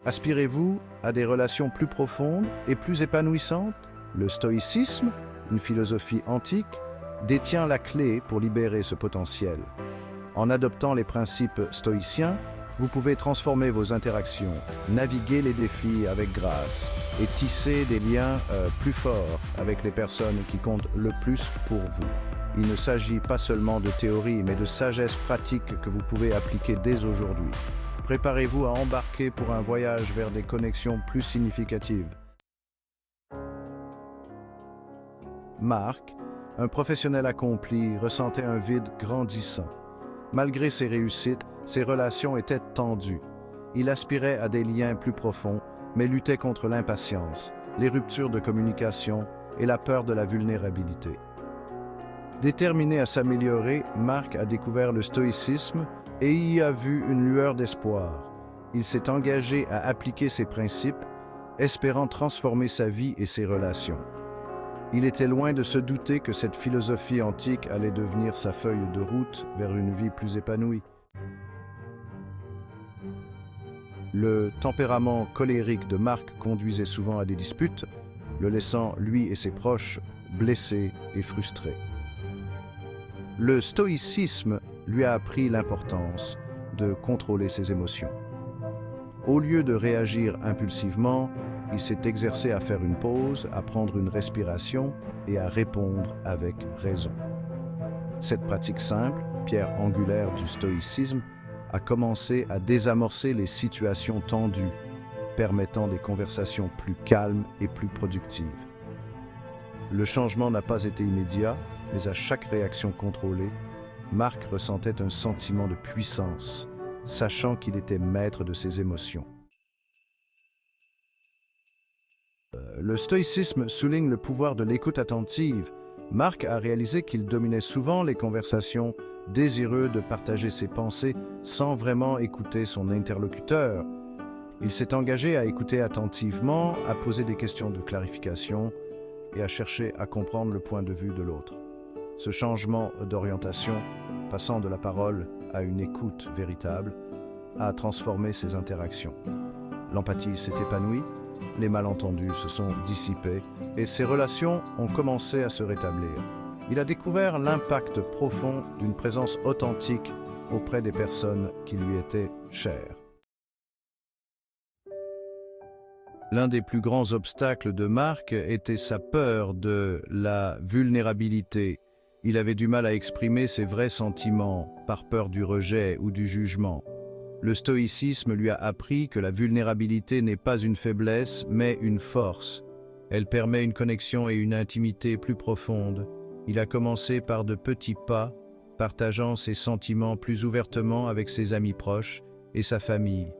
Aspirez-vous à des relations plus profondes et plus épanouissantes? Le stoïcisme, une philosophie antique, détient la clé pour libérer ce potentiel. En adoptant les principes stoïciens, vous pouvez transformer vos interactions, naviguer les défis avec grâce et tisser des liens plus forts avec les personnes qui comptent le plus pour vous. Il ne s'agit pas seulement de théorie, mais de sagesse pratique que vous pouvez appliquer dès aujourd'hui. Préparez-vous à embarquer pour un voyage vers des connexions plus significatives. Marc, un professionnel accompli, ressentait un vide grandissant. Malgré ses réussites, ses relations étaient tendues. Il aspirait à des liens plus profonds, mais luttait contre l'impatience, les ruptures de communication et la peur de la vulnérabilité. Déterminé à s'améliorer, Marc a découvert le stoïcisme et y a vu une lueur d'espoir. Il s'est engagé à appliquer ses principes, espérant transformer sa vie et ses relations. Il était loin de se douter que cette philosophie antique allait devenir sa feuille de route vers une vie plus épanouie. Le tempérament colérique de Marc conduisait souvent à des disputes, le laissant, lui et ses proches, blessés et frustrés. Le stoïcisme lui a appris l'importance de contrôler ses émotions. Au lieu de réagir impulsivement, il s'est exercé à faire une pause, à prendre une respiration et à répondre avec raison. Cette pratique simple, pierre angulaire du stoïcisme, a commencé à désamorcer les situations tendues, permettant des conversations plus calmes et plus productives. Le changement n'a pas été immédiat, mais à chaque réaction contrôlée, Marc ressentait un sentiment de puissance, sachant qu'il était maître de ses émotions. Le stoïcisme souligne le pouvoir de l'écoute attentive. Marc a réalisé qu'il dominait souvent les conversations, désireux de partager ses pensées sans vraiment écouter son interlocuteur. Il s'est engagé à écouter attentivement, à poser des questions de clarification et à chercher à comprendre le point de vue de l'autre. Ce changement d'orientation, passant de la parole à une écoute véritable, a transformé ses interactions. L'empathie s'est épanouie, les malentendus se sont dissipés et ses relations ont commencé à se rétablir. Il a découvert l'impact profond d'une présence authentique auprès des personnes qui lui étaient chères. L'un des plus grands obstacles de Marc était sa peur de la vulnérabilité. Il avait du mal à exprimer ses vrais sentiments, par peur du rejet ou du jugement. Le stoïcisme lui a appris que la vulnérabilité n'est pas une faiblesse, mais une force. Elle permet une connexion et une intimité plus profondes. Il a commencé par de petits pas, partageant ses sentiments plus ouvertement avec ses amis proches et sa famille.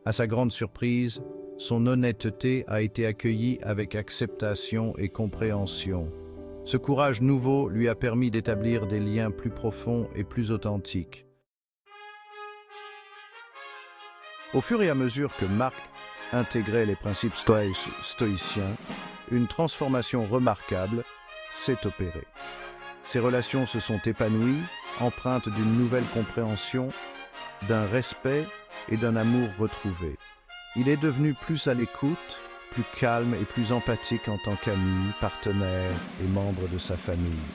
À sa grande surprise, son honnêteté a été accueillie avec acceptation et compréhension. Ce courage nouveau lui a permis d'établir des liens plus profonds et plus authentiques. Au fur et à mesure que Marc intégrait les principes stoïciens, une transformation remarquable s'est opérée. Ses relations se sont épanouies, empreintes d'une nouvelle compréhension, d'un respect et d'un amour retrouvé. Il est devenu plus à l'écoute, plus calme et plus empathique en tant qu'ami, partenaire et membre de sa famille.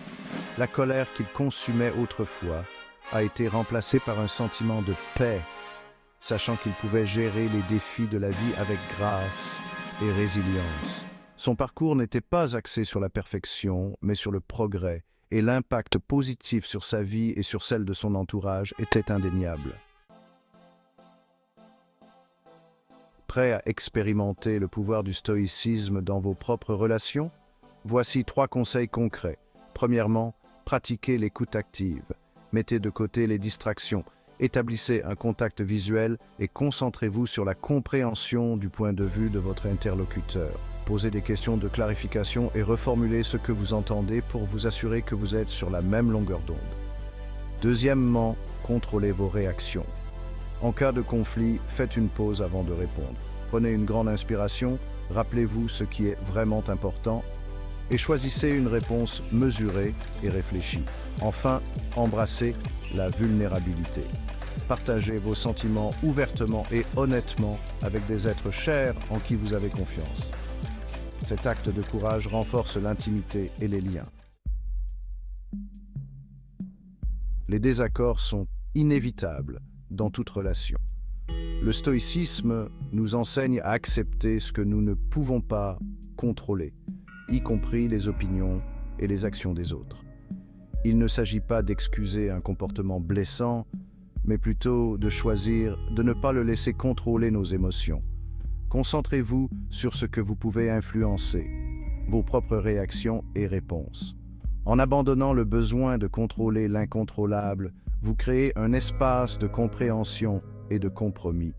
La colère qu'il consumait autrefois a été remplacée par un sentiment de paix, sachant qu'il pouvait gérer les défis de la vie avec grâce et résilience. Son parcours n'était pas axé sur la perfection, mais sur le progrès, et l'impact positif sur sa vie et sur celle de son entourage était indéniable. Prêt à expérimenter le pouvoir du stoïcisme dans vos propres relations? Voici 3 conseils concrets. Premièrement, pratiquez l'écoute active. Mettez de côté les distractions. Établissez un contact visuel et concentrez-vous sur la compréhension du point de vue de votre interlocuteur. Posez des questions de clarification et reformulez ce que vous entendez pour vous assurer que vous êtes sur la même longueur d'onde. Deuxièmement, contrôlez vos réactions. En cas de conflit, faites une pause avant de répondre. Prenez une grande inspiration, rappelez-vous ce qui est vraiment important et choisissez une réponse mesurée et réfléchie. Enfin, embrassez la vulnérabilité. Partagez vos sentiments ouvertement et honnêtement avec des êtres chers en qui vous avez confiance. Cet acte de courage renforce l'intimité et les liens. Les désaccords sont inévitables dans toute relation. Le stoïcisme nous enseigne à accepter ce que nous ne pouvons pas contrôler, y compris les opinions et les actions des autres. Il ne s'agit pas d'excuser un comportement blessant, mais plutôt de choisir de ne pas le laisser contrôler nos émotions. Concentrez-vous sur ce que vous pouvez influencer, vos propres réactions et réponses. En abandonnant le besoin de contrôler l'incontrôlable, vous créez un espace de compréhension et de compromis.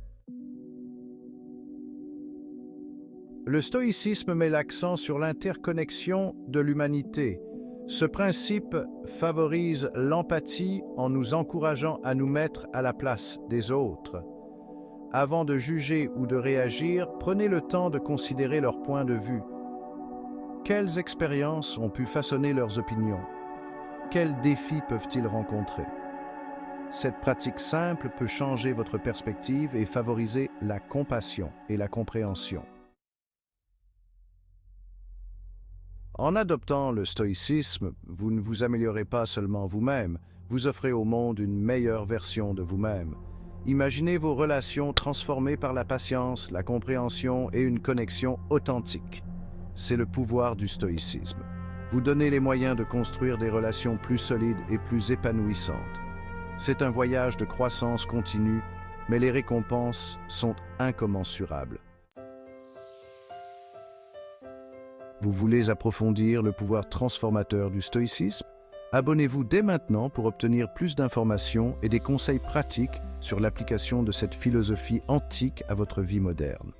Le stoïcisme met l'accent sur l'interconnexion de l'humanité. Ce principe favorise l'empathie en nous encourageant à nous mettre à la place des autres. Avant de juger ou de réagir, prenez le temps de considérer leur point de vue. Quelles expériences ont pu façonner leurs opinions? Quels défis peuvent-ils rencontrer? Cette pratique simple peut changer votre perspective et favoriser la compassion et la compréhension. En adoptant le stoïcisme, vous ne vous améliorez pas seulement vous-même, vous offrez au monde une meilleure version de vous-même. Imaginez vos relations transformées par la patience, la compréhension et une connexion authentique. C'est le pouvoir du stoïcisme. Vous donnez les moyens de construire des relations plus solides et plus épanouissantes. C'est un voyage de croissance continue, mais les récompenses sont incommensurables. Vous voulez approfondir le pouvoir transformateur du stoïcisme? Abonnez-vous dès maintenant pour obtenir plus d'informations et des conseils pratiques sur l'application de cette philosophie antique à votre vie moderne.